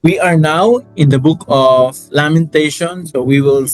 We are now in the book of Lamentation. So we will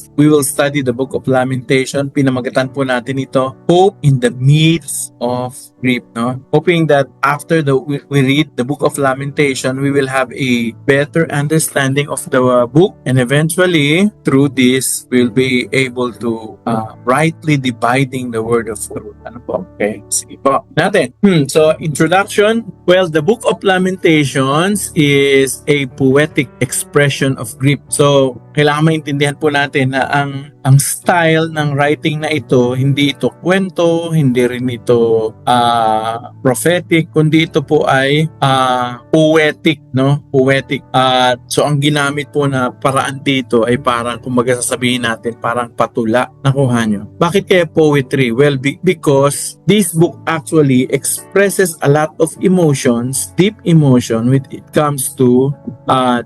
study the book of Lamentation. Pinamagatan po natin ito, Hope in the Midst of Grief. No? Hoping that after we read the book of Lamentation, we will have a better understanding of the book, and eventually through this we'll be able to rightly dividing the word of truth. Ano po? Okay, sige po natin. So introduction. Well, the book of Lamentations is a poetic expression of grief. So, kailangan maintindihan po natin na ang style ng writing na ito, hindi ito kwento, hindi rin ito prophetic, kundi ito po ay poetic, no? Poetic. So, ang ginamit po na paraan dito ay parang, kumbaga sasabihin natin, parang patula. Nakuha nyo. Bakit kaya poetry? Well, because this book actually expresses a lot of emotions, deep emotion when it comes to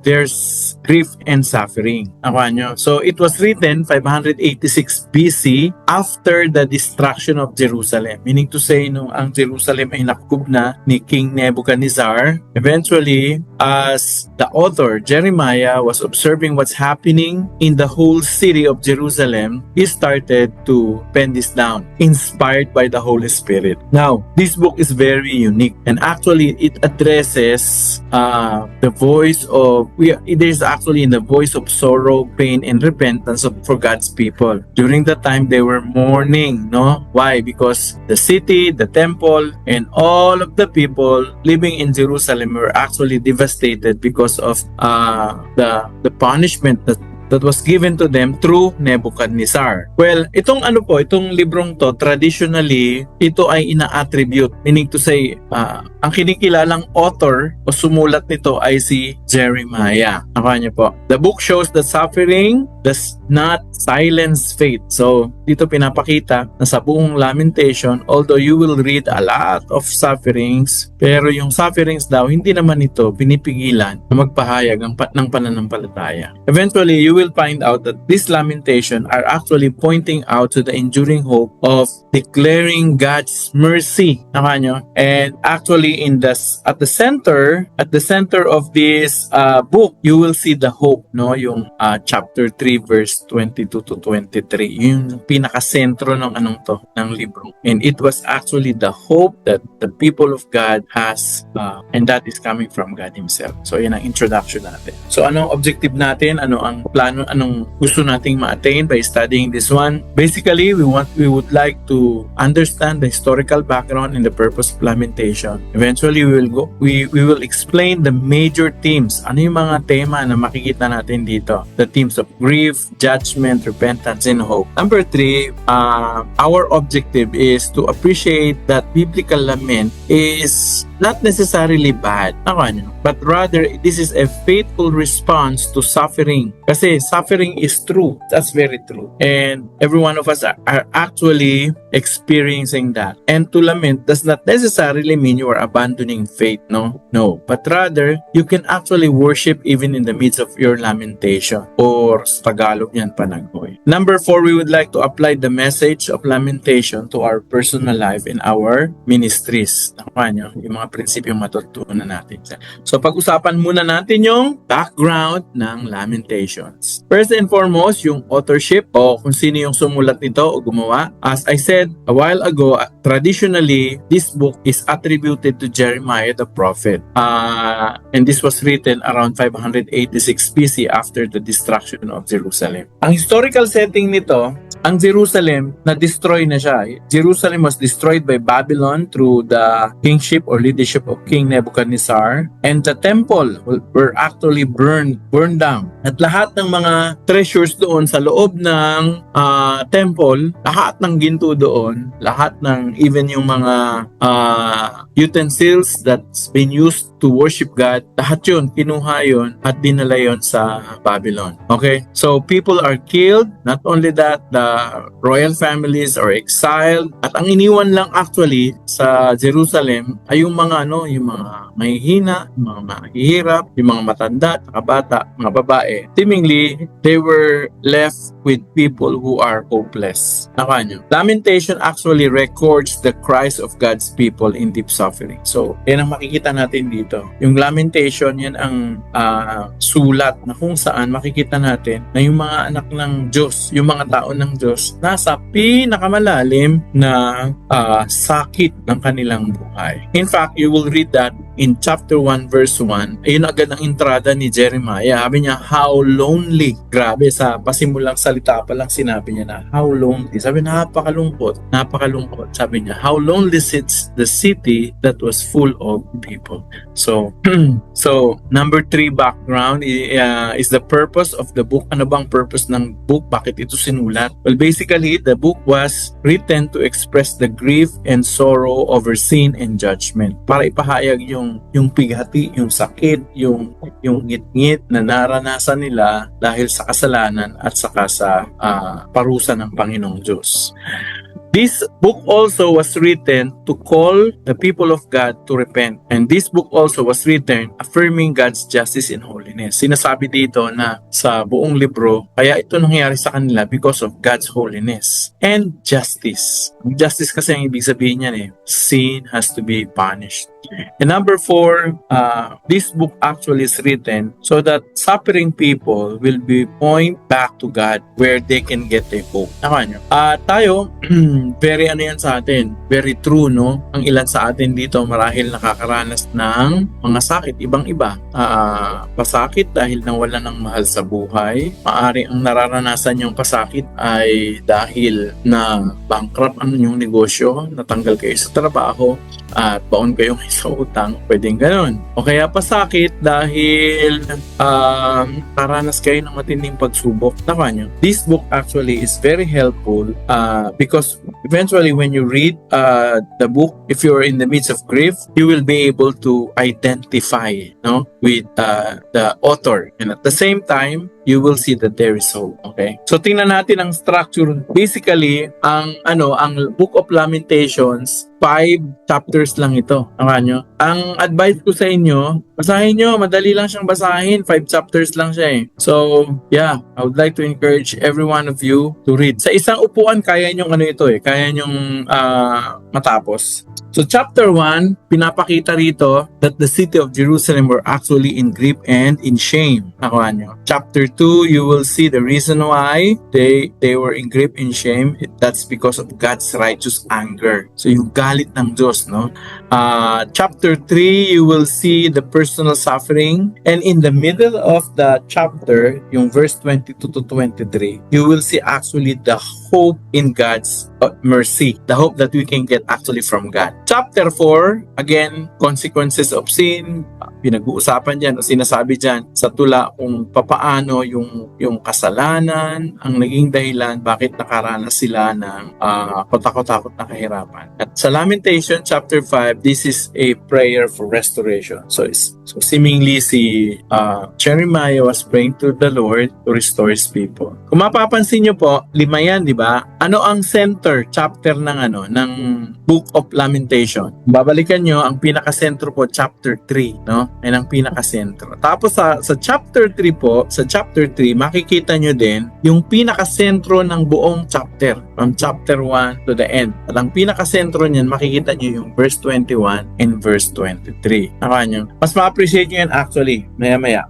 there's grief and suffering. Nakuha nyo? So, it was written 586 BC after the destruction of Jerusalem. Meaning to say, nung ang Jerusalem ay nakub na ni King Nebuchadnezzar, eventually, as the author, Jeremiah, was observing what's happening in the whole city of Jerusalem, he started to pen this down, inspired by the Holy Spirit. Now, this book is very unique, and actually, it addresses the voice of, it is actually in the voice of sorrow, pain, and repentance for God's people. During that time, they were mourning, no? Why? Because the city, the temple, and all of the people living in Jerusalem were actually devastated because of the punishment that was given to them through Nebuchadnezzar. Well, itong librong to, traditionally, ito ay ina-attribute, meaning to say, ang kinikilalang author o sumulat nito ay si Jeremiah. Nakuha niyo po. The book shows that suffering does not silence faith. So, dito pinapakita na sa buong Lamentation, although you will read a lot of sufferings, pero yung sufferings daw, hindi naman ito pinipigilan na magpahayag ng pananampalataya. Eventually, you will find out that this lamentation are actually pointing out to the enduring hope of declaring God's mercy. Nakuha nyo? And actually, at the center of this book, you will see the hope, no? Yung chapter 3 verse 22 to 23. Yung pinaka-sentro ng libro. And it was actually the hope that the people of God has, and that is coming from God Himself. So, yun ang introduction natin. So, anong objective natin? Ano ang plano? Anong gusto nating ma-attain by studying this one? Basically, we would like to understand the historical background and the purpose of Lamentation. Eventually, we will explain the major themes. Ano yung mga tema na makikita natin dito? The themes of grief, judgment, repentance, and hope. Number 3, our objective is to appreciate that biblical lament is not necessarily bad, but rather this is a faithful response to suffering. Kasi suffering is true. That's very true. And every one of us are actually experiencing that. And to lament does not necessarily mean you are abandoning faith, no? No. But rather, you can actually worship even in the midst of your lamentation. Or sa Tagalog yan, panaghoy. Number 4, we would like to apply the message of lamentation to our personal life and our ministries. Nakuha nyo, yung mga prinsipyong matutunan natin. So, pag-usapan muna natin yung background ng Lamentations. First and foremost, yung authorship o kung sino yung sumulat nito o gumawa. As I said a while ago, traditionally, this book is attributed to Jeremiah the prophet. And this was written around 586 BC after the destruction of Jerusalem. Ang historical setting nito, ang Jerusalem, na-destroy na siya. Jerusalem was destroyed by Babylon through the kingship or leadership of King Nebuchadnezzar, and the temple were actually burned down. At lahat ng mga treasures doon sa loob ng temple, lahat ng ginto doon, lahat ng even yung mga utensils that's been used to worship God, lahat yun, kinuha yun at dinala yun sa Babylon. Okay? So, people are killed. Not only that, the royal families are exiled. At ang iniwan lang actually sa Jerusalem ay yung mga mahihina, yung mga mahihirap, yung mga matanda, kabata, mga babae. Seemingly, they were left with people who are hopeless. Nakuha nyo? Lamentation actually records the cries of God's people in deep suffering. So, yan ang makikita natin dito. dito. Yung lamentation, yan ang sulat na kung saan makikita natin na yung mga anak ng Diyos, yung mga tao ng Diyos, nasa pinakamalalim na sakit ng kanilang buhay. In fact, you will read that in chapter 1 verse 1. Ayun agad ang entrada ni Jeremiah. Sabi niya, how lonely. Grabe, sa pasimulang salita pa lang sinabi niya na, how lonely. Sabi, napakalungkot. Sabi niya, how lonely sits the city that was full of people. So, number 3 background is the purpose of the book. Ano bang purpose ng book? Bakit ito sinulat? Well, basically, the book was written to express the grief and sorrow over sin and judgment. Para ipahayag yung pighati, yung sakit, yung ngit-ngit na naranasan nila dahil sa kasalanan at saka sa parusa ng Panginoong Diyos. This book also was written to call the people of God to repent. And this book also was written affirming God's justice and holiness. Sinasabi dito na sa buong libro, kaya ito nangyari sa kanila because of God's holiness and justice. Justice kasi ang ibig sabihin niyan sin has to be punished. And number 4, this book actually is written so that suffering people will be point back to God where they can get a hope. Tama nyo? Tayo, very ano yan sa atin, very true, no? Ang ilan sa atin dito marahil nakakaranas ng mga sakit, ibang-iba. Pasakit dahil nawala ng mahal sa buhay. Maari ang nararanasan yung pasakit ay dahil na bankrupt ang inyong negosyo, natanggal kayo sa trabaho, at baon kayong sa utang, pwedeng ganun. O kaya pasakit dahil paranas kayo ng matinding pagsubok. Tama nyo? This book actually is very helpful because eventually when you read the book, if you're in the midst of grief, you will be able to identify with the author. And at the same time, you will see that there is hope. Okay? So tingnan natin ang structure. Basically, ang Book of Lamentations, 5 chapters lang ito. Tama nyo? Ang advice ko sa inyo, basahin nyo. Madali lang siyang basahin. 5 chapters lang siya So, yeah. I would like to encourage every one of you to read. Sa isang upuan, kaya nyong kaya nyong matapos. So, chapter 1, pinapakita rito that the city of Jerusalem were actually in grief and in shame. Nakuha nyo. Chapter 2, you will see the reason why they were in grief and shame. That's because of God's righteous anger. So, yung galit ng Diyos, no? Chapter 3, you will see the personal suffering. And in the middle of the chapter, yung verse 22 to 23, you will see actually the hope in God's mercy. The hope that we can get actually from God. Chapter 4, again, consequences of sin. Pinag-uusapan dyan o sinasabi dyan sa tula kung papaano yung kasalanan ang naging dahilan bakit nakaranas sila ng katakot-takot na kahirapan. At sa Lamentation chapter 5, this is a prayer for restoration. So seemingly si Jeremiah was praying to the Lord to restore His people. Kung mapapansin nyo po, 5 yan, di ba? Ano ang center chapter ng Book of Lamentation? Babalikan nyo, ang pinaka-sentro po, chapter 3, no? Yan ang pinaka-sentro. Tapos sa chapter 3 po, sa chapter 3, makikita nyo din yung pinaka-sentro ng buong chapter, from chapter 1 to the end. At ang pinaka-sentro niyan, makikita nyo yung verse 21 and verse 23. Naka nyo? Mas ma-appreciate nyo yan actually, maya-maya.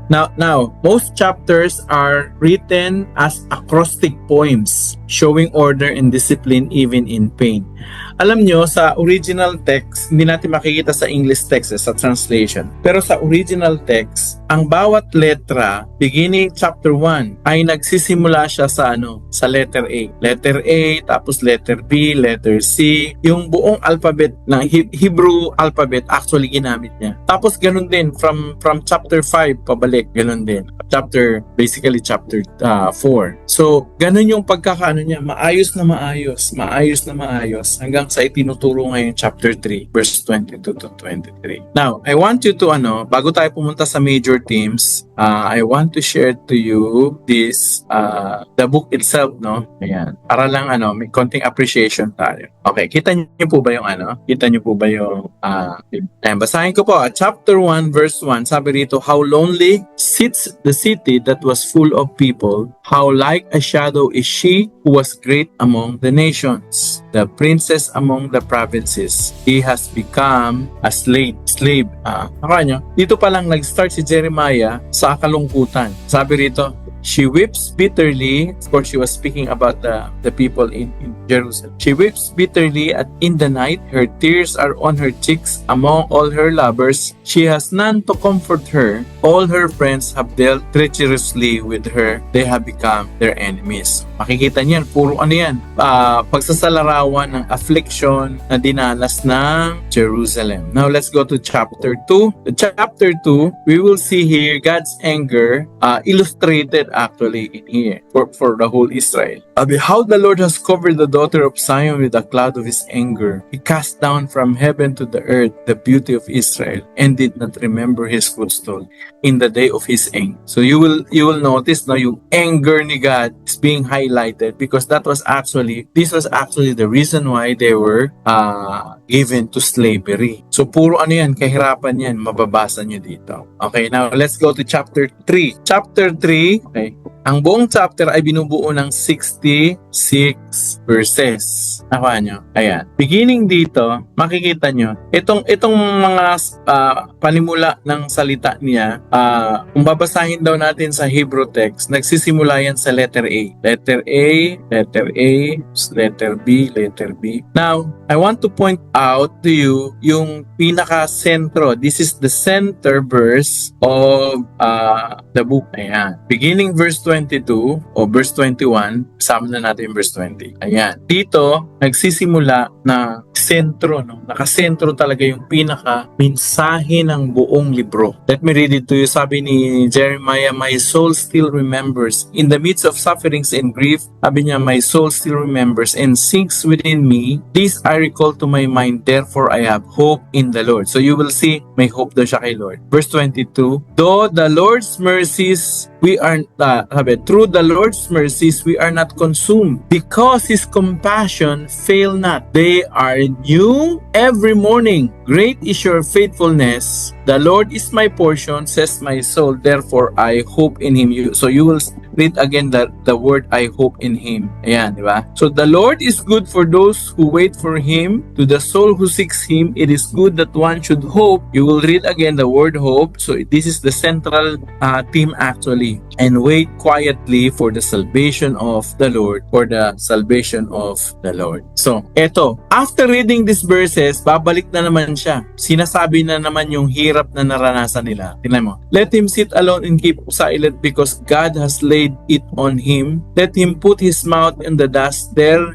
Now, most chapters are written as acrostic poems, showing order and discipline even in pain. Alam nyo, sa original text, hindi natin makikita sa English text, sa translation. Pero sa original text, ang bawat letra, beginning chapter 1, ay nagsisimula siya sa letter A. Letter A, tapos letter B, letter C. Yung buong alphabet ng Hebrew alphabet actually ginamit niya. Tapos ganun din, from chapter 5 pabalik, ganun din. Basically chapter 4. So, ganun yung pagkakaano niya, maayos na maayos, hanggang sa itinuturo ngayon chapter 3, verse 22 to 23. Now, I want you to, bago tayo pumunta sa major themes, I want to share to you this, the book itself, no? Ayan. Para lang, may konting appreciation tayo. Okay, kita niyo po ba yung ayan, basahin ko po. Chapter 1, verse 1, sabi rito, how lonely sits the city that was full of people, how like a shadow is she who was great among the nations, the princess among the provinces. He has become a slave. Nyo, dito pa lang nag-start si Jeremiah sa kalungkutan. Sabi rito, she weeps bitterly. Of course, she was speaking about the people in Jerusalem. She weeps bitterly in the night. Her tears are on her cheeks among all her lovers. She has none to comfort her. All her friends have dealt treacherously with her. They have become their enemies. Makikita niyan, puro ano yan, pagsasalarawan ng affliction na dinanas ng Jerusalem. Now, let's go to chapter 2. The chapter 2, we will see here God's anger illustrated actually in here for the whole Israel. How the Lord has covered the daughter of Zion with a cloud of his anger. He cast down from heaven to the earth the beauty of Israel and did not remember his footstool in the day of his anger. So you will notice now yung anger ni God is being highlighted because this was actually the reason why they were given to slavery. So puro ano yan, kahirapan yan, mababasa nyo dito. Okay, now let's go to chapter 3. Chapter 3, okay. Ang buong chapter ay binubuo ng 66 verses. Nakuha nyo? Ayan. Beginning dito, makikita nyo, itong mga panimula ng salita niya, kung babasahin daw natin sa Hebrew text, nagsisimula yan sa letter A. Letter A, letter A, letter B, letter B. Now, I want to point out to you yung pinaka-sentro. This is the center verse of the book. Ayan. Beginning verse 22 o verse 21, kasama na natin yung verse 20. Ayan. Dito, nagsisimula na sentro, no? Nakasentro talaga yung pinaka-mensahe ng buong libro. Let me read it to you. Sabi ni Jeremiah, my soul still remembers. In the midst of sufferings and grief, sabi niya, my soul still remembers and sinks within me. This I recall to my mind, therefore I have hope in the Lord. So you will see, may hope daw siya kay Lord. Verse 22, though the Lord's mercies through the Lord's mercies we are not consumed, because his compassion fail not. They are new every morning. Great is your faithfulness. The Lord is my portion, says my soul, therefore I hope in him. So you will read again the word I hope in him. Ayan, di ba? So the Lord is good for those who wait for him. To the soul who seeks him, it is good that one should hope. You will read again the word hope. So this is the central theme actually. And wait quietly for the salvation of the Lord, for the salvation of the Lord. So, eto, after reading these verses, babalik na naman siya. Sinasabi na naman yung hirap na naranasan nila. Tingnan mo. Let him sit alone and keep silent because God has laid it on him. Let him put his mouth in the dust. There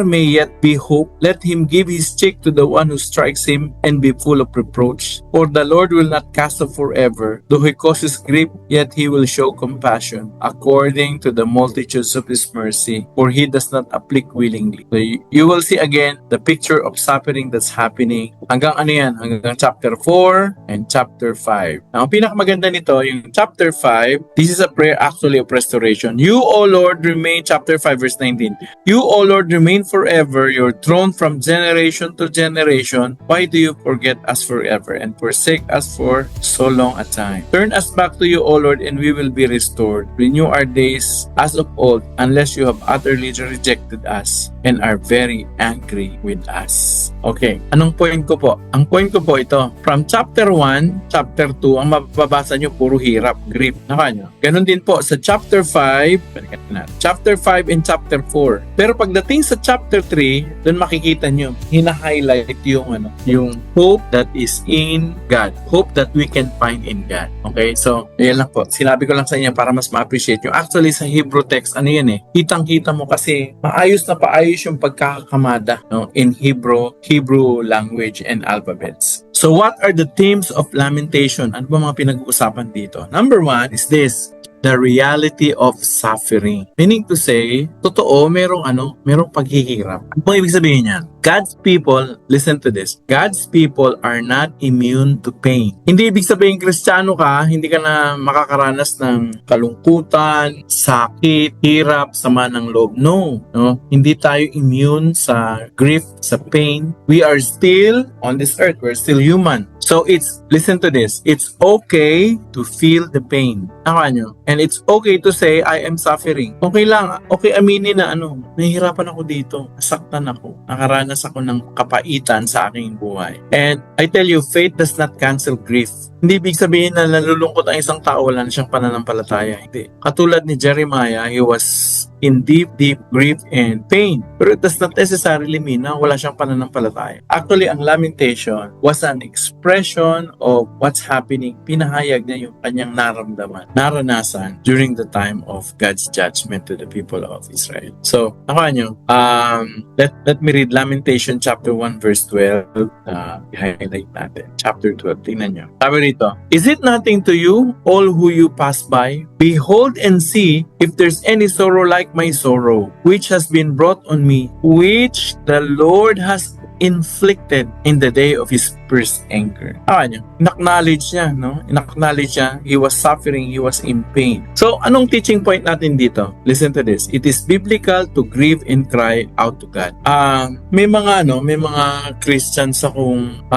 may yet be hope. Let him give his cheek to the one who strikes him and be full of reproach. For the Lord will not cast off forever. Though he causes grief, yet he will show compassion according to the multitudes of his mercy. For he does not afflict willingly. So you will see again the picture of suffering that's happening. Hanggang ano yan? Hanggang chapter 4 and chapter 5. Now, ang pinakamaganda nito, yung chapter 5, this is a prayer actually of restoration. You, O Lord, remain, chapter 5 verse 19. You, O Lord, remain forever, your throne from generation to generation. Why do you forget us forever and forsake us for so long a time? Turn us back to you, O Lord, and we will be restored. Renew our days as of old, unless you have utterly rejected us and are very angry with us. Okay, anong point ko po? Ang point ko po ito, from chapter 1, chapter 2, ang mababasa nyo puro hirap, grief. Naka. Ganon din po sa chapter 5, chapter 5 and chapter 4. Pero pagdating sa chapter 3, doon makikita nyo, hina-highlight yung hope that is in God. Hope that we can find in God. Okay, so, yan lang po. Sinabi ko lang sa inyo para mas ma-appreciate nyo. Actually, sa Hebrew text, ano yan eh, kitang-kita mo kasi maayos na paayos yung pagkakakamada, no, in Hebrew language and alphabets. So what are the themes of lamentation? Ano ba mga pinag-uusapan dito? Number 1 is this, the reality of suffering. Meaning to say, totoo, merong paghihirap. Ano bang ibig sabihin niyan? God's people, listen to this, God's people are not immune to pain. Hindi ibig sabihin Kristiyano ka, hindi ka na makakaranas ng kalungkutan, sakit, hirap, sama ng loob. No. Hindi tayo immune sa grief, sa pain. We are still on this earth. We're still human. So listen to this, it's okay to feel the pain. Tama nyo? And it's okay to say, I am suffering. Okay lang, okay aminin na nahihirapan ako dito, nasaktan ako, nakaranas ako ng kapaitan sa aking buhay. And I tell you, faith does not cancel grief. Hindi ibig sabihin na nalulungkot ang isang tao, wala na siyang pananampalataya. Hindi. Katulad ni Jeremiah, he was in deep grief and pain. Pero it does not necessarily mean na wala siyang pananampalataya. Actually, ang lamentation was an expression of what's happening. Pinahayag niya yung kanyang naranasan during the time of God's judgment to the people of Israel. So, nyo, let me read Lamentation chapter 1 verse 12. I-highlight natin. Chapter 12, tingnan nyo. Sabi rito, is it nothing to you, all who you pass by? Behold and see if there's any sorrow like my sorrow, which has been brought on me, which the Lord has inflicted in the day of his first anger. In-acknowledge niya, In-acknowledge niya, he was suffering, he was in pain. So, anong teaching point natin dito? Listen to this. It is biblical to grieve and cry out to God. May mga Christians akong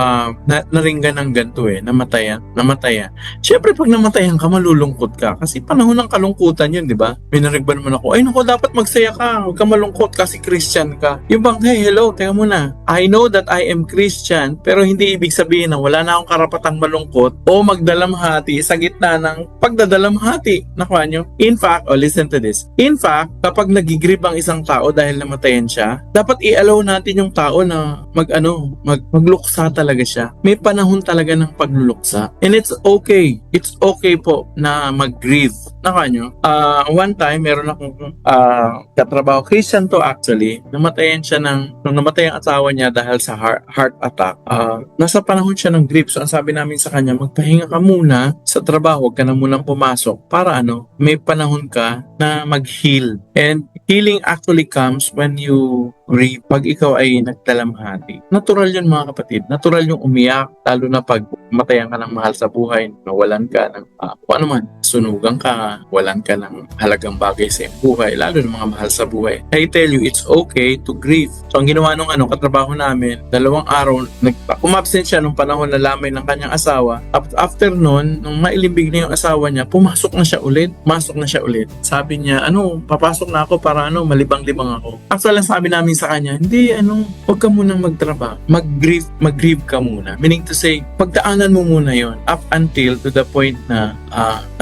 naringgan ng ganito namatayan. Siyempre, pag namatayan ka, malulungkot ka. Kasi panahon ng kalungkutan yun, di ba? May narigban naman ako, dapat magsaya ka. Huwag ka malungkot kasi Christian ka. Yung bang, hey, hello, teka muna. I know that I am Christian, pero hindi ibig sabihin na wala na akong karapatang malungkot o magdalamhati sa gitna ng pagdadalamhati. Nakuha nyo? In fact, listen to this. In fact, kapag nagigrib ang isang tao dahil namatayan siya, dapat i-allow natin yung tao na magluksa talaga siya. May panahon talaga ng pagluluksa. And it's okay. It's okay po na mag-grieve. Nakuha nyo? One time, meron akong katrabaho. Christian to actually. Nung namatay ang asawa niya dahil sa heart attack, nasa panahon siya ng grief. So, ang sabi namin sa kanya, magpahinga ka muna sa trabaho, huwag ka na munang pumasok para may panahon ka na mag-heal. And healing actually comes when you grieve, pag ikaw ay nagdalamhati. Natural yun mga kapatid. Natural yung umiyak, lalo na pag matayan ka ng mahal sa buhay, nawalan ka ng kung ano man, sunugan ka, walan ka ng halagang bagay sa iyong buhay, lalo ng mga mahal sa buhay. I tell you, it's okay to grieve. So, ang ginawa nung katrabaho namin, 2 araw, umabsent siya nung panahon na lamay ng kanyang asawa. After nun, nung mailimbig na yung asawa niya, pumasok na siya ulit. Sabi niya, papasok na ako para malibang-libang ako. Actually, sabi namin sa kanya, hindi, huwag ka munang magtrabaho. Mag-grieve ka muna. Meaning to say, pagdaanan mo muna yon up until to the point na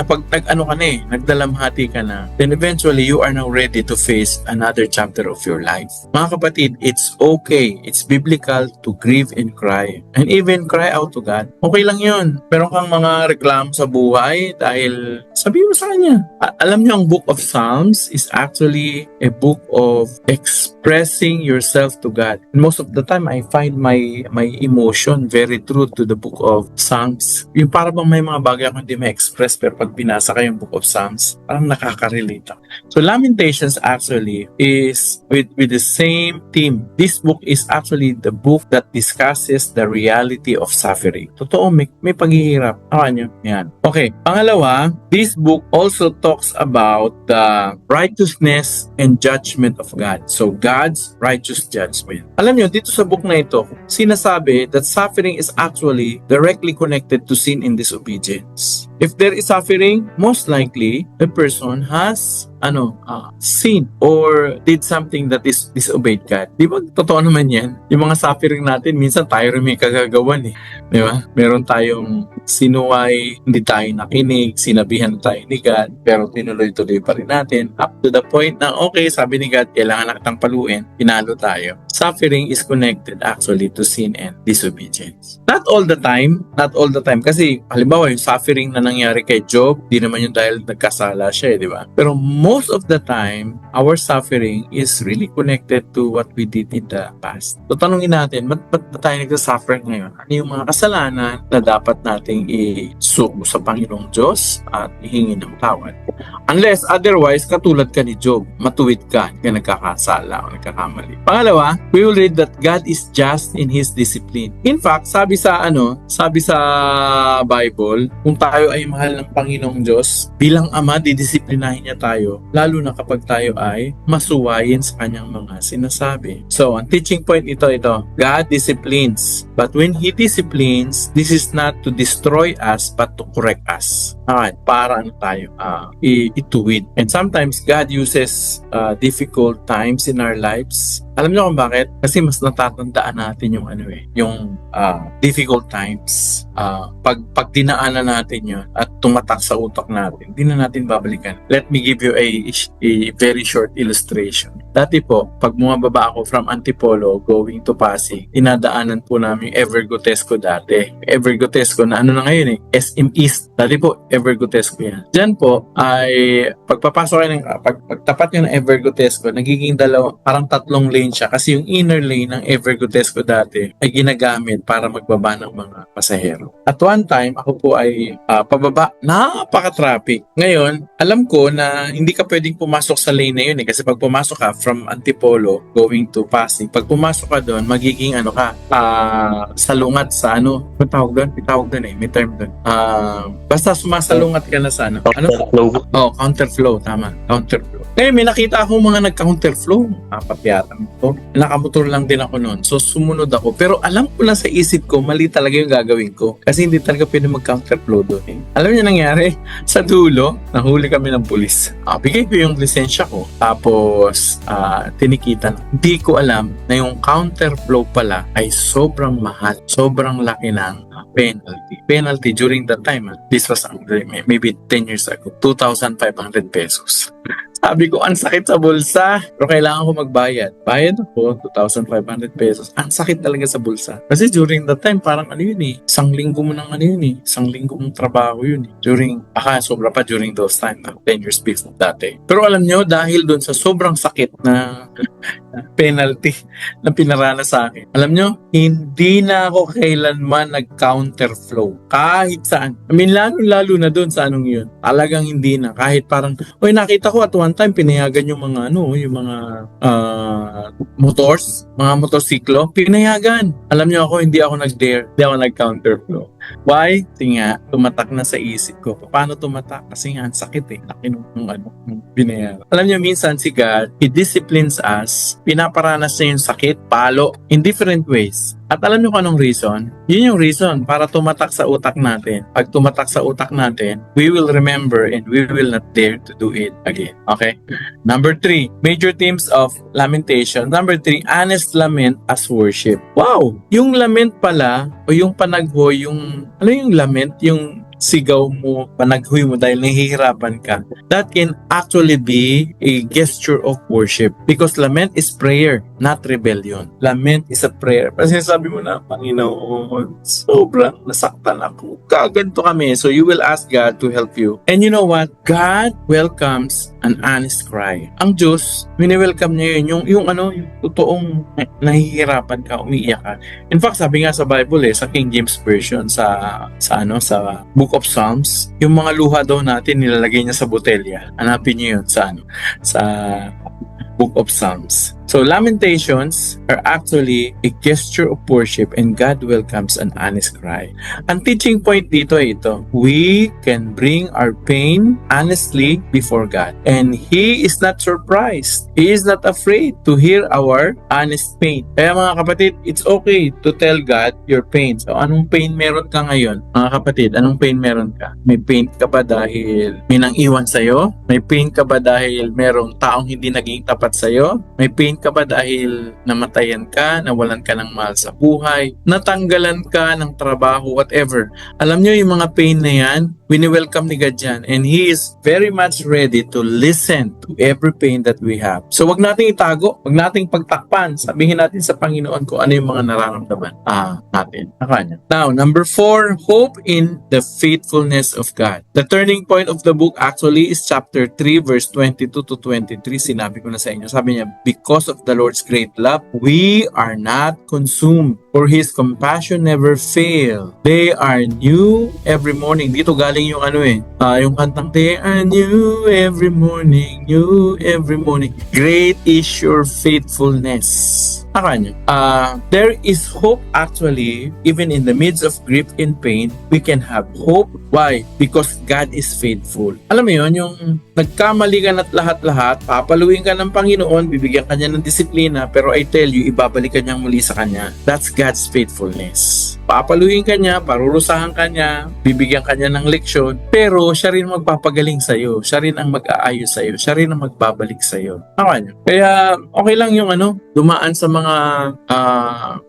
pag nagdalamhati ka na, then eventually, you are now ready to face another chapter of your life. Mga kapatid, it's okay. It's biblical to grieve and cry. And even cry out to God. Okay lang yun. Meron kang mga reklamo sa buhay dahil sabihin mo sa kanya. Alam niyo, ang Book of Psalms is actually a book of expressing yourself to God. And most of the time, I find my emotion very true to the Book of Psalms. Yung para bang may mga bagay ako hindi ma-express, pero pag binasa ko yung Book of Psalms, parang nakaka-relate ako. So Lamentations actually is with the same theme. This book is actually the book that discusses the reality of suffering. Totoo, may paghihirap. Nyo? Yan. Okay. Pangalawa, this book also talks about the righteousness and judgment of God. So, God's righteous judgment. Alam nyo, dito sa book na ito, sinasabi that suffering is actually directly connected to sin and disobedience. If there is suffering, most likely, the person has sin or did something that is disobeyed God. Di ba? Totoo naman yan. Yung mga suffering natin, minsan tayo rin may kagagawan Di ba? Meron tayong sinuway, hindi tayo nakinig, sinabihan tayo ni God, pero tinuloy-tuloy pa rin natin. Up to the point na, okay, sabi ni God, kailangan na kitang paluin, pinalo tayo. Suffering is connected actually to sin and disobedience. Not all the time. Kasi, halimbawa, yung suffering na nangyari kay Job, di naman yung dahil nagkasala siya, di ba? Pero most of the time, our suffering is really connected to what we did in the past. So, tanungin natin, ba't tayo nagsasuffer ngayon? Ano yung mga kasalanan na dapat nating isuko sa Panginoong Diyos at ihingi ng tawad? Unless, otherwise, katulad ka ni Job, matuwid ka, hindi ka nagkakasala o nagkakamali. Pangalawa, we will read that God is just in His discipline. In fact, sabi sa Bible, kung tayo ay mahal ng Panginoong Diyos. Bilang Ama, didisiplinahin niya tayo, lalo na kapag tayo ay masuwayin sa kanyang mga sinasabi. So, ang teaching point ito, God disciplines. But when He disciplines, this is not to destroy us, but to correct us. Para ano tayo? Ituwid. And sometimes, God uses difficult times in our lives. Alam niyo kung bakit? Kasi mas natatandaan natin yung yung difficult times. Pag dinaanan natin yun at tumatak sa utak natin, hindi na natin babalikan. Let me give you a very short illustration. Dati po, pag bumababa ako from Antipolo going to Pasig, dinadaanan po namin Evergotesco dati. Evergotesco na ano na ngayon SM East. Dati po, Evergotesco yan. Diyan po ay pagpapasok kayo pagtapat nyo ng Evergotesco, nagiging parang 3 lane siya kasi yung inner lane ng Evergotesco dati ay ginagamit para magbaba ng mga pasahero. At one time, ako po ay pababa, napaka-traffic. Ngayon, alam ko na hindi ka pwedeng pumasok sa lane na yun kasi pag pumasok ka from Antipolo going to Pasig, pag pumasok ka doon, magiging salungat sa may tawag doon may term doon. Basta sumasalungat ka na sa Counterflow. Counterflow, tama. Counterflow. Ngayon, may nakita akong mga nagka-counterflow. Papatiyatan ko. Nakamotor lang din ako noon. So, sumunod ako. Pero alam ko lang sa isip ko, mali talaga yung gagawin ko. Kasi hindi talaga pwede mag-counterflow doon. Alam niyo nangyari? Sa dulo, nahuli kami ng pulis. Bigay ko yung lisensya ko. Tapos, tinikitan. Hindi ko alam na yung counterflow pala ay sobrang mahal. Sobrang laki ng penalty. Penalty during that time. This was maybe 10 years ago. 2,500 pesos. Sabi ko, ang sakit sa bulsa. Pero kailangan ko magbayad. Bayad ako, 2,500 pesos. Ang sakit talaga sa bulsa. Kasi during that time, parang isang linggo mo ng isang linggo mong trabaho yun. Sobra pa during those time, 10 years before dati. Pero alam nyo, dahil doon sa sobrang sakit na penalty na pinaranas sa akin, alam nyo, hindi na ako kailanman nag-counterflow. Kahit saan. Lalo na doon sa yun. Talagang hindi na. Kahit parang, nakita ko at one time, pinayagan yung mga motors, mga motorsiklo, pinayagan. Alam niyo ako, hindi ako nag-dare. Hindi ako nag-counterflow. Why? Kasi nga, tumatak na sa isip ko. Paano tumatak? Kasi nga, ang sakit laki nung binayaran. Alam niyo, minsan si God, He disciplines us, pinaparanas niya yung sakit, palo, in different ways. At alam niyo kung anong reason? Yun yung reason para tumatak sa utak natin. Pag tumatak sa utak natin, we will remember and we will not dare to do it again. Okay? Number 3, major themes of lamentation. Number 3, honest lament as worship. Wow! Yung lament pala, o yung panaghoy, yung lament? Yung sigaw mo, panaghoy mo dahil nahihirapan ka. That can actually be a gesture of worship because lament is prayer, not rebellion. Lament is a prayer. Kasi sabi mo na, Panginoon, sobrang nasaktan ako. Kaganto kami. So you will ask God to help you. And you know what? God welcomes an honest cry. Ang Diyos, wini-welcome niya yun. Yung totoong nahihirapan ka, umiiyak ka. In fact, sabi nga sa Bible sa King James Version, sa Book of Psalms, yung mga luha daw natin nilalagay niya sa botelya. Hanapin niyo yun sa Book of Psalms. So lamentations are actually a gesture of worship and God welcomes an honest cry. Ang teaching point dito ay ito. We can bring our pain honestly before God. And He is not surprised. He is not afraid to hear our honest pain. Kaya mga kapatid, it's okay to tell God your pain. So anong pain meron ka ngayon? Mga kapatid, anong pain meron ka? May pain ka ba dahil may nang iwan sa'yo? May pain ka ba dahil merong taong hindi naging tapat sa'yo? May pain ka ba dahil namatayan ka, nawalan ka ng mahal sa buhay, natanggalan ka ng trabaho, whatever. Alam nyo yung mga pain na yan, wini-welcome ni God yan, and He is very much ready to listen to every pain that we have. So wag nating itago, wag nating pagtakpan, sabihin natin sa Panginoon kung ano yung mga nararamdaman natin. Now, number 4, hope in the faithfulness of God. The turning point of the book actually is chapter 3 verse 22 to 23. Sinabi ko na sa inyo. Sabi niya, because of the Lord's great love, we are not consumed, for His compassion never fail. They are new every morning. Dito galing yung yung kantang, they are new every morning, new every morning. Great is your faithfulness. There is hope actually, even in the midst of grief and pain, we can have hope. Why? Because God is faithful. Alam mo yun, yung nagkamali ka na't lahat-lahat, papaluin ka ng Panginoon, bibigyan ka niya ng disiplina, pero I tell you, ibabalik ka niyang muli sa Kanya. That's God's faithfulness. Papaluin ka niya, parurusahan ka niya, bibigyan ka niya ng leksyon, pero siya rin magpapagaling sa'yo, siya rin ang mag-aayos sa'yo, siya rin ang magbabalik sa'yo. Kaya okay lang yung dumaan sa mga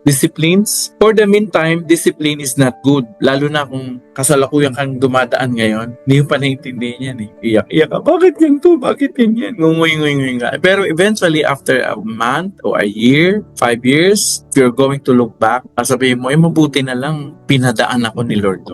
disciplines. For the meantime, discipline is not good. Lalo na kung kasalukuyan kang dumadaan ngayon, hindi mo pa naiintindihan yan eh. Iyak-iyak ka, bakit yan to? Bakit yan? Ngunguy-nguy nga. Pero eventually, after a month or a year, 5 years, if you're going to look back, sasabihin mo, mabuti na lang pinadaan ako ni Lord.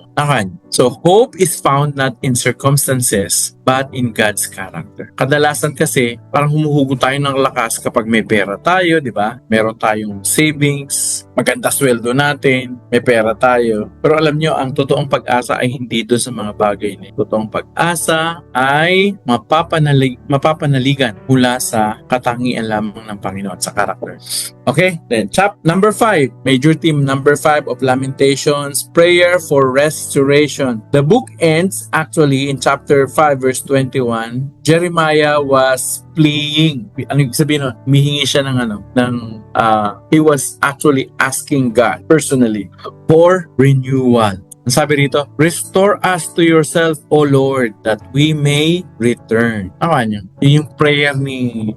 So, hope is found not in circumstances, but in God's character. Kadalasan kasi, parang humuhugot tayo ng lakas kapag may pera tayo, di ba? Meron tayong savings, maganda sweldo natin, may pera tayo. Pero alam nyo, ang totoong pag-asa ay hindi doon sa mga bagay na. Totoong pag-asa ay mapapanaligan mula sa katangian lamang ng Panginoon sa character. Okay? Then, number 5, major theme number 5 of Lamentations, prayer for restoration. The book ends actually in chapter 5 verse 21. Jeremiah was pleading. Ano ibig sabihin nun? Humihingi siya he was actually asking God personally for renewal. Ang sabi rito, restore us to yourself, O Lord, that we may return. Yun yung prayer ni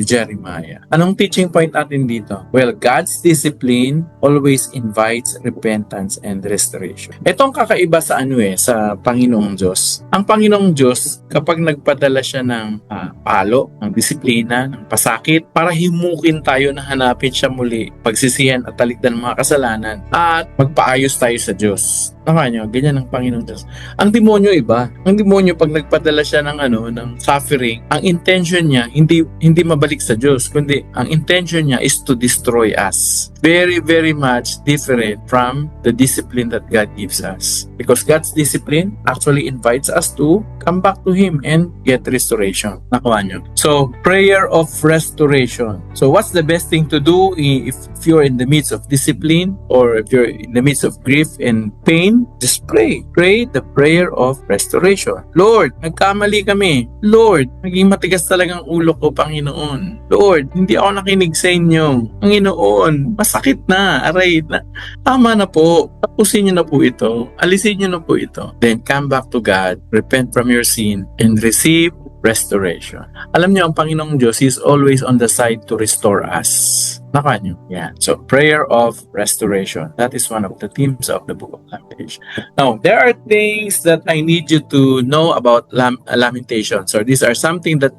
Jeremiah. Anong teaching point natin dito? Well, God's discipline always invites repentance and restoration. Itong kakaiba sa sa Panginoong Diyos. Ang Panginoong Diyos, kapag nagpadala siya ng palo, ng disiplina, ng pasakit, para himukin tayo na hanapin siya muli, pagsisihan at talikdan ng mga kasalanan, at magpaayos tayo sa Diyos. Ganyan ang Panginoong Diyos. Ang demonyo iba. Ang demonyo pag nagpadala siya ng suffering, ang intention niya hindi mabalik sa Diyos, kundi ang intention niya is to destroy us. Very, very much different from the discipline that God gives us. Because God's discipline actually invites us to come back to Him and get restoration. Nakuha nyo? So, prayer of restoration. So, what's the best thing to do if you're in the midst of discipline or if you're in the midst of grief and pain? Just pray. Pray the prayer of restoration. Lord, nagkamali kami. Lord, naging matigas talagang ulo ko, Panginoon. Lord, hindi ako nakinig sa inyo. Panginoon, masakit na. Aray na. Tama na po. Tapusin niyo na po ito. Alisin niyo na po ito. Then come back to God, repent from your sin, and receive restoration. Alam niyo, ang Panginoong Diyos is always on the side to restore us. Nakuha niyo? Yeah. So, prayer of restoration. That is one of the themes of the book of Lamentation. Now, there are things that I need you to know about Lamentation. So, these are something that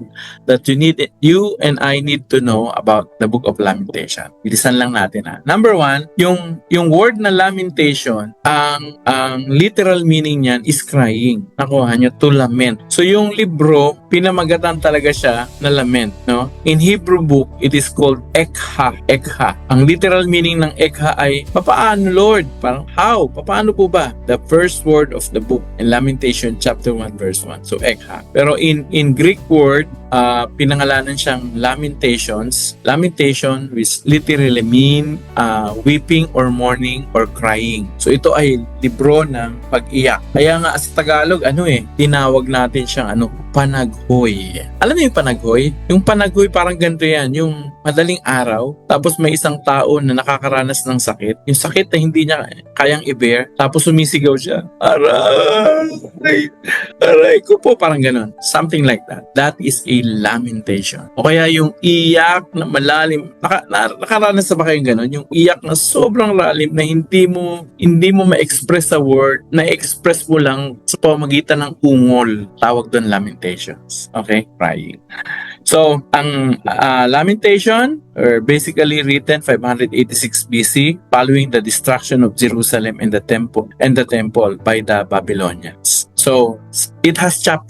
you and I need to know about the book of Lamentation. Bilisan lang natin Number 1, yung word na lamentation, ang literal meaning niyan is crying. Nakuha niyo? To lament. So, yung libro, pinamagatan talaga siya na lament. No? In Hebrew book, it is called Ekha. Ekha. Ang literal meaning ng Ekha ay, papaano Lord? Parang, how? Papaano po ba? The first word of the book in Lamentation chapter 1 verse 1. So, Ekha. Pero in Greek word, pinangalanan siyang Lamentations. Lamentation which literally mean weeping or mourning or crying. So, ito ay libro ng pag-iyak. Kaya nga sa Tagalog, tinawag natin siyang panaghoy. Alam niyo yung panaghoy? Yung panaghoy parang ganito yan, yung madaling araw, tapos may isang tao na nakakaranas ng sakit. Yung sakit na hindi niya kayang i-bear, tapos sumisigaw siya. Aray ko po, parang ganun. Something like that. That is a lamentation. O kaya yung iyak na malalim, nakaranas na ba kayong ganun? Yung iyak na sobrang lalim na hindi mo ma-express sa word, na-express mo lang sa pamamagitan ng ungol. Tawag doon lamentations. Okay? Crying. So, ang Lamentation, or basically written 586 BC, following the destruction of Jerusalem and the temple by the Babylonians. So, it has 5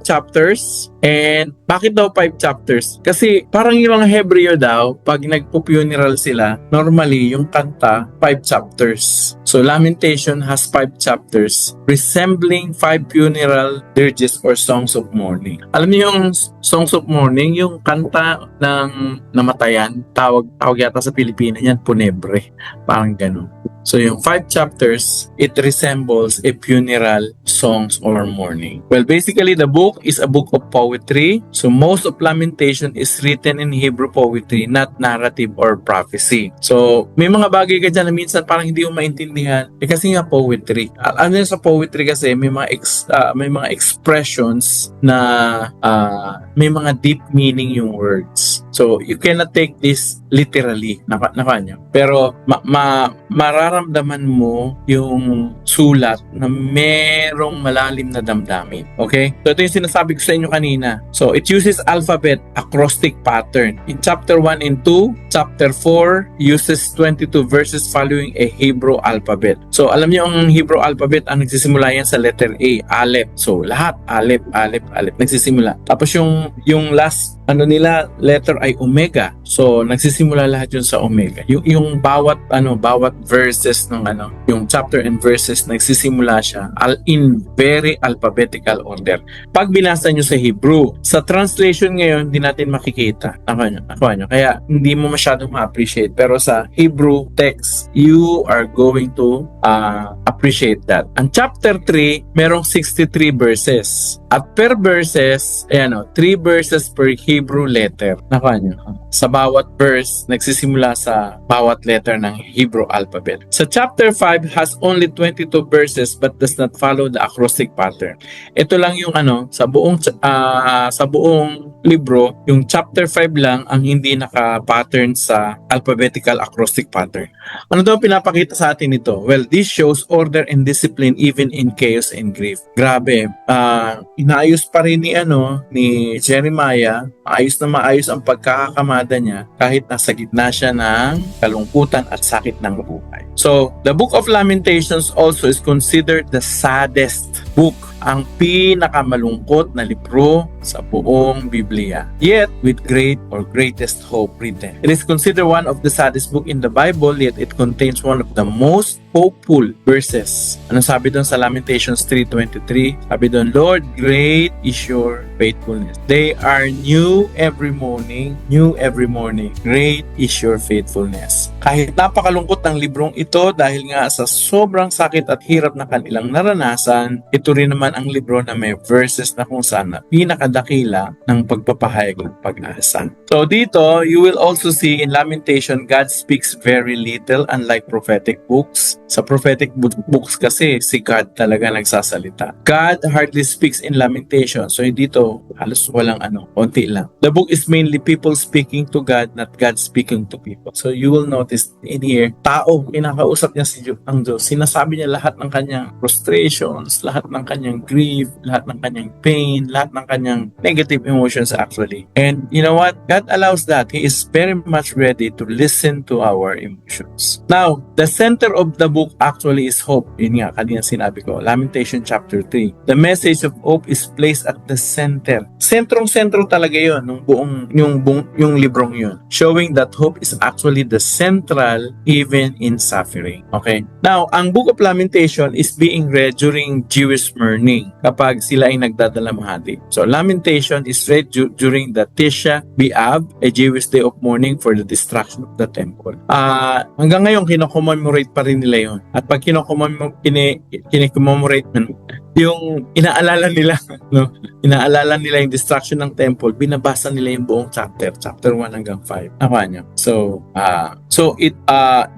chapters. And bakit daw 5 chapters? Kasi parang yung mga Hebreo daw, pag nagpo-funeral sila, normally yung kanta 5 chapters. So Lamentation has 5 chapters resembling 5 funeral dirges or songs of mourning. Alam niyo yung songs of mourning, yung kanta ng namatayan, tawag yata sa Pilipinas yan, punebre. Parang ganun. So yung 5 chapters, it resembles a funeral songs or mourning. Well, basically the book is a book of poetry. So most of Lamentation is written in Hebrew poetry, not narrative or prophecy. So may mga bagay ka dyan na minsan parang hindi mo maintindihan. Kasi nga poetry. Ano yun sa poetry kasi may mga expressions na may mga deep meaning yung words. So you cannot take this literally na kanya. Pero mararamdaman mo yung sulat na merong malalim na damdamin. Okay? So ito yung sinasabi ko sa inyo kanina. So it uses alphabet acrostic pattern. In chapter 1 and 2, chapter 4 uses 22 verses following a Hebrew alphabet. So alam niyo ang Hebrew alphabet ang nagsisimula yan sa letter A, Aleph. So lahat Aleph nagsisimula. Tapos yung last letter ay Omega. So nagsisimula lahat yun sa Omega. Yung bawat verses ng yung chapter and verses nagsisimula siya in very alphabetical order. Pag binasa nyo sa Hebrew, sa translation ngayon hindi natin makikita. Kaya hindi mo masyadong ma-appreciate. Pero sa Hebrew text, you are going to appreciate that. Ang chapter 3, merong 63 verses. At per verses, 3 verses per Hebrew letter. Sa bawat verse, nagsisimula sa bawat letter ng Hebrew alphabet. Sa chapter 5 has only 22 verses but does not follow the acrostic pattern. Ito lang yung sa buong libro, yung chapter 5 lang ang hindi naka-pattern sa alphabetical acrostic pattern. Ano daw pinapakita sa atin ito? Well, this shows order and discipline even in chaos and grief. Grabe, inaayos pa rin ni Jeremiah, maayos ang pagkakakamada niya kahit nasa gitna siya ng kalungkutan at sakit ng buhay. So, the Book of Lamentations also is considered the saddest book, ang pinakamalungkot na libro sa buong Biblia. Yet, with great or greatest hope written. It is considered one of the saddest book in the Bible, yet it contains one of the most hopeful verses. Ano sabi doon sa Lamentations 3:23? Sabi doon, Lord, great is your faithfulness. They are new every morning. Great is your faithfulness. Kahit napakalungkot ng librong ito dahil nga sa sobrang sakit at hirap na kanilang naranasan, ito rin naman ang libro na may verses na kung saan pinakadakila ng pagpapahayag ng pag-asa. So dito, you will also see in Lamentation, God speaks very little unlike prophetic books. Sa prophetic books kasi, si God talaga nagsasalita. God hardly speaks in Lamentation. So dito, halos walang konti lang. The book is mainly people speaking to God, not God speaking to people. So you will notice in here, tao, kinakausap niya ang Diyos. Sinasabi niya lahat ng kanyang frustrations, lahat ng kanyang grief, lahat ng kanyang pain, lahat ng kanyang negative emotions actually. And you know what? God allows that. He is very much ready to listen to our emotions. Now, the center of the book actually is hope. Yun nga, kanina sinabi ko, Lamentation chapter 3. The message of hope is placed at the center. Sentrong-sentro talaga yun, yung librong yun. Showing that hope is actually the central even in suffering. Okay? Now, ang Book of Lamentation is being read during Jewish mourning kapag sila ay nagdadalamhati. So, Lamentation is read during the Tisha B'Av, a Jewish day of mourning for the destruction of the temple. Hanggang ngayon, kino-commemorate pa rin nila yun. At pag kino-commemorate yung inaalala nila yung destruction ng temple, binabasa nila yung buong chapter 1 hanggang 5. So it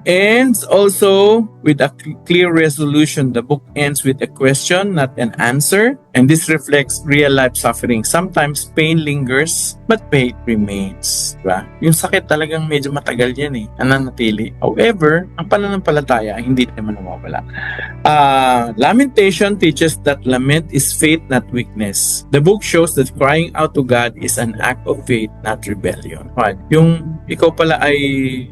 ends also with a clear resolution. The book ends with a question, not an answer, and this reflects real life suffering. Sometimes pain lingers, but faith remains. Diba? Yung sakit talagang medyo matagal yan nananatili. However, ang pananampalataya hindi naman nawawala. Lamentation teaches that lament is faith, not weakness. The book shows that crying out to God is an act of faith, not rebellion. Right? Yung ikaw pala ay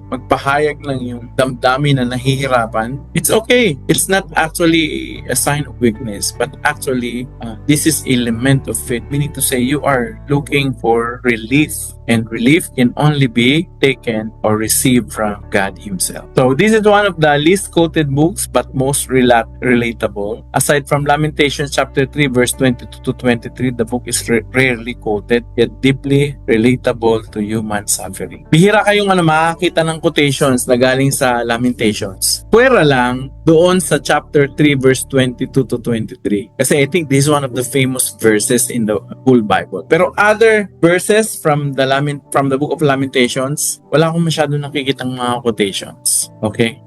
magpahayag ng yung damdamin na nahihirapan, it's okay. It's not actually a sign of weakness, but actually this is element of faith. Meaning to say you are looking for relief, and relief can only be taken or received from God Himself. So this is one of the least quoted books but most relatable. Aside from Lamentations chapter 3 verse 22 to 23, the book is rarely quoted yet deeply relatable to human suffering. Bihira kayong makakita ng quotations na galing sa Lamentations. Pwera lang doon sa chapter 3 verse 22 to 23. Kasi I think this is one of the famous verses in the whole Bible. Pero other verses from the book of Lamentations, wala akong masyado nakikitang mga quotations. Okay?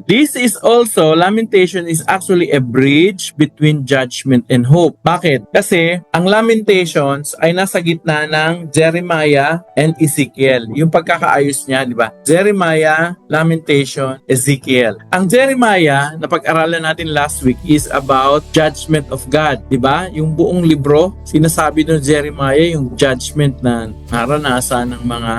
This is also, Lamentation is actually a bridge between judgment and hope. Bakit? Kasi ang Lamentations ay nasa gitna ng Jeremiah and Ezekiel. Yung pagkakaayos niya, di ba? Jeremiah, Lamentation, Ezekiel. Ang Jeremiah na pag-aralan natin last week is about judgment of God, di ba? Yung buong libro, sinasabi ng Jeremiah yung judgment na naranasan ng mga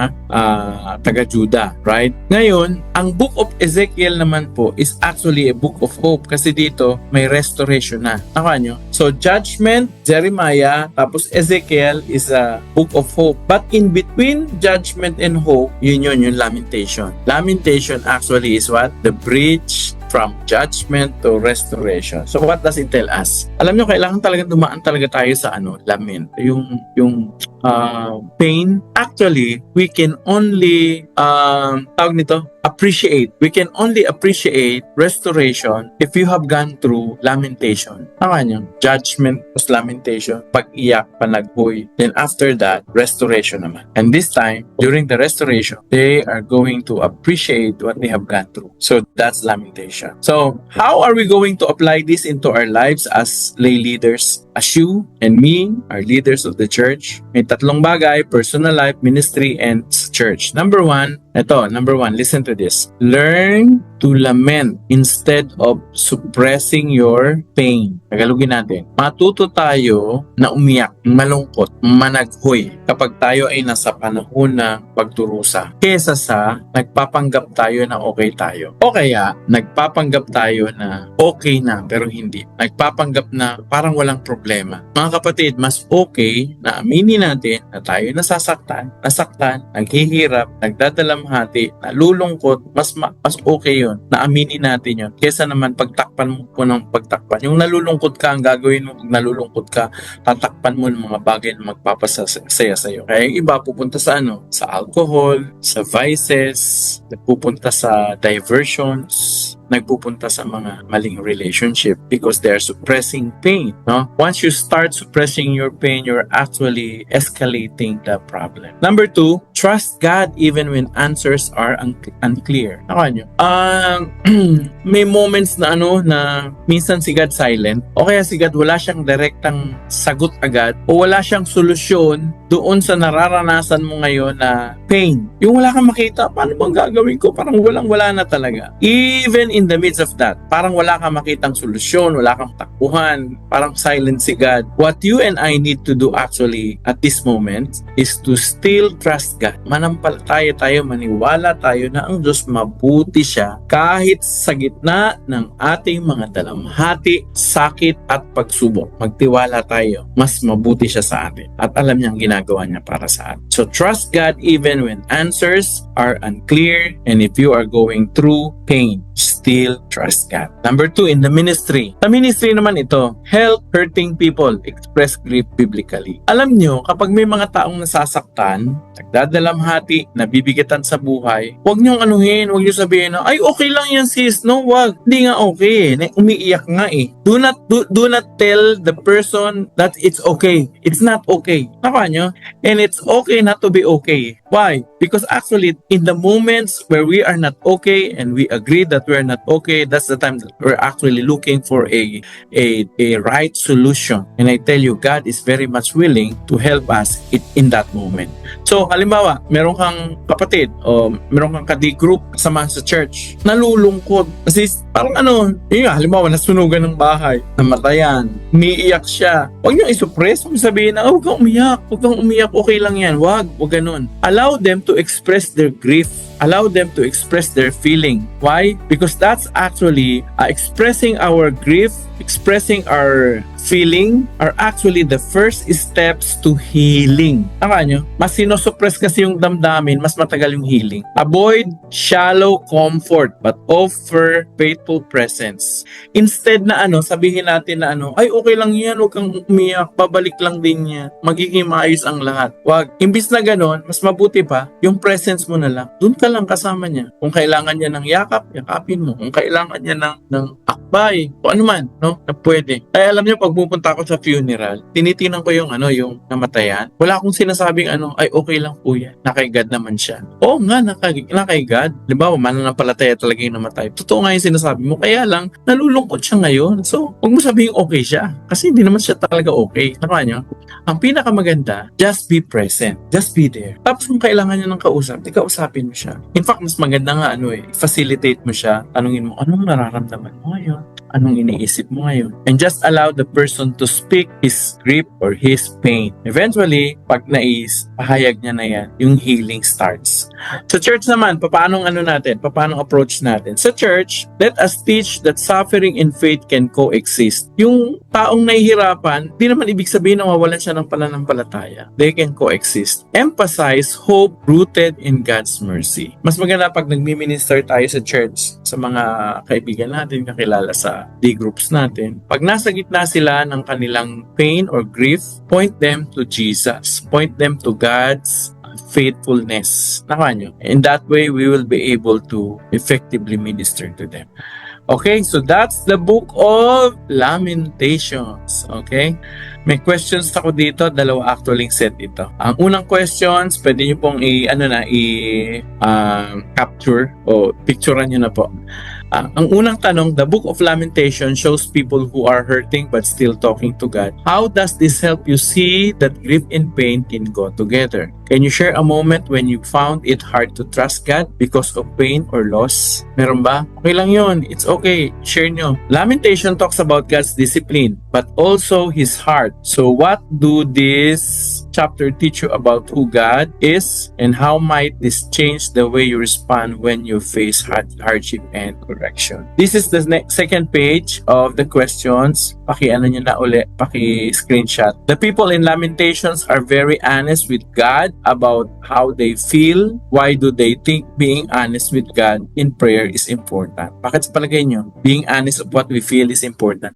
taga-Juda, right? Ngayon, ang book of Ezekiel naman po is actually a book of hope kasi dito may restoration na. Tama nyo? So, judgment, Jeremiah, tapos Ezekiel is a book of hope. But in between judgment and hope, yun yung Lamentation. Lamentation actually is what? The bridge from judgment to restoration. So what does it tell us? Alam nyo, kailangan talaga dumaan talaga tayo sa lament. Yung pain. Actually, we can only appreciate. We can only appreciate restoration if you have gone through lamentation. Tama nyo? Judgment plus lamentation. Pag-iyak, panaghoy. Then after that, restoration naman. And this time, during the restoration, they are going to appreciate what they have gone through. So that's lamentation. So, how are we going to apply this into our lives as lay leaders? As you and me, our leaders of the church, may tatlong bagay: personal life, ministry, and church. Number one, listen to this. Learn to lament instead of suppressing your pain. Tagalogin natin. Matuto tayo na umiyak, malungkot, managhoy kapag tayo ay nasa panahon ng pagdurusa kesa sa nagpapanggap tayo na okay tayo. O kaya, nagpapanggap tayo na okay na pero hindi. Nagpapanggap na parang walang problema. Mga kapatid, mas okay na aminin natin na tayo nasasaktan, naghihirap, nagdadalamhati, nalulungkot, mas okay yun na aminin natin yun kesa naman pagtakpan mo po ng pagtakpan. Yung nalulungkot ka, ang gagawin mo pag nalulungkot ka, tatakpan mo ng mga bagay na magpapasaya sa'yo. Kaya yung iba pupunta sa sa alcohol, sa vices, pupunta sa diversions, nagpupunta sa mga maling relationship because they are suppressing pain. No? Once you start suppressing your pain, you're actually escalating the problem. Number two, trust God even when answers are unclear. Nyo? May moments na na minsan si God silent o kaya si God wala siyang direktang sagot agad o wala siyang solusyon doon sa nararanasan mo ngayon na pain. Yung wala kang makita, paano bang gagawin ko? Parang wala na talaga. Even in the midst of that, parang wala kang makitang solusyon, wala kang takbuhan, parang silent si God. What you and I need to do actually at this moment is to still trust God. Manampalataya tayo, maniwala tayo na ang Diyos mabuti siya kahit sa gitna ng ating mga dalamhati, sakit at pagsubok. Magtiwala tayo, mas mabuti siya sa atin at alam niyang ginagawa niya para sa atin. So trust God even when answers are unclear and if you are going through pain, still trust God. Number two, in the ministry. Sa ministry naman ito, help hurting people express grief biblically. Alam nyo, kapag may mga taong nasasaktan, nagdadalamhati, nabibigatan sa buhay, huwag nyong anuhin, huwag nyo sabihin na, ay okay lang yan sis, no, wag. Hindi nga okay, umiiyak nga eh. Do not tell the person that it's okay. It's not okay. Naka nyo? And it's okay not to be okay. Why? Because actually, in the moments where we are not okay and we agree that that we're not okay, that's the time that we're actually looking for a right solution. And I tell you, God is very much willing to help us in that moment. So, halimbawa, meron kang kapatid o meron kang ka-D-group kasama sa church, nalulungkot. Kasi parang yun nga, halimbawa, nasunugan ng bahay, namatayan, umiiyak siya. Huwag nyo isuppress, huwag sabihin na, huwag kang umiyak, okay lang yan. Huwag ganun. Allow them to express their grief. Allow them to express their feeling. Why? Because that's actually expressing our grief, expressing our feeling are actually the first steps to healing. Tama nyo? Mas sinosuppress kasi yung damdamin, mas matagal yung healing. Avoid shallow comfort but offer faithful presence. Instead na sabihin natin na ay okay lang yan, huwag kang umiyak, babalik lang din yan. Magiging maayos ang lahat. Wag. Imbis na ganon, mas mabuti pa, yung presence mo na lang. Doon ka lang kasama niya. Kung kailangan niya ng yakap, yakapin mo. Kung kailangan niya ng akbay, o ano man, no? Na pwede. Ay alam niyo, pag pupunta ako sa funeral, tinitingnan ko yung namatayan. Wala akong sinasabing ay okay lang po yan. Nakay God naman siya. Oo nga, nakay God. Diba, mananampalataya talaga yung namatay. Totoo nga yung sinasabi mo. Kaya lang, nalulungkot siya ngayon. So, huwag mo sabihin okay siya. Kasi hindi naman siya talaga okay. Tama niyo? Ang pinakamaganda, just be present. Just be there. Tapos kung kailangan niya ng kausap, kausapin mo siya. In fact, mas maganda nga facilitate mo siya. Tanungin mo, anong nararamdaman mo ngayon? Anong iniisip mo ngayon? And just allow the person to speak his grief or his pain. Eventually, pag pahayag niya na yan, yung healing starts. Sa church naman, paano approach natin? Sa church, let us teach that suffering and faith can coexist. Yung taong nahihirapan, di naman ibig sabihin na mawalan siya ng pananampalataya. They can coexist. Emphasize hope rooted in God's mercy. Mas maganda pag nagmi-minister tayo sa church, sa mga kaibigan natin, kakilala sa D-groups natin. Pag nasa gitna sila ng kanilang pain or grief, point them to Jesus. Point them to God's faithfulness. Nakaka nyo? In that way, we will be able to effectively minister to them. Okay, so that's the book of Lamentations. Okay? May questions ako dito, dalawa actually set ito. Ang unang questions, pwede nyo pong capture o picturean nyo na po. Ang unang tanong, the book of Lamentation shows people who are hurting but still talking to God. How does this help you see that grief and pain can go together? Can you share a moment when you found it hard to trust God because of pain or loss? Meron ba? Okay lang yun. It's okay. Share nyo. Lamentation talks about God's discipline but also His heart. So what do this chapter teach you about who God is and how might this change the way you respond when you face hardship and correction? This is the second page of the questions. Paki-screenshot. The people in Lamentations are very honest with God about how they feel. Why do they think being honest with God in prayer is important? Bakit sa palagay nyo, being honest of what we feel is important?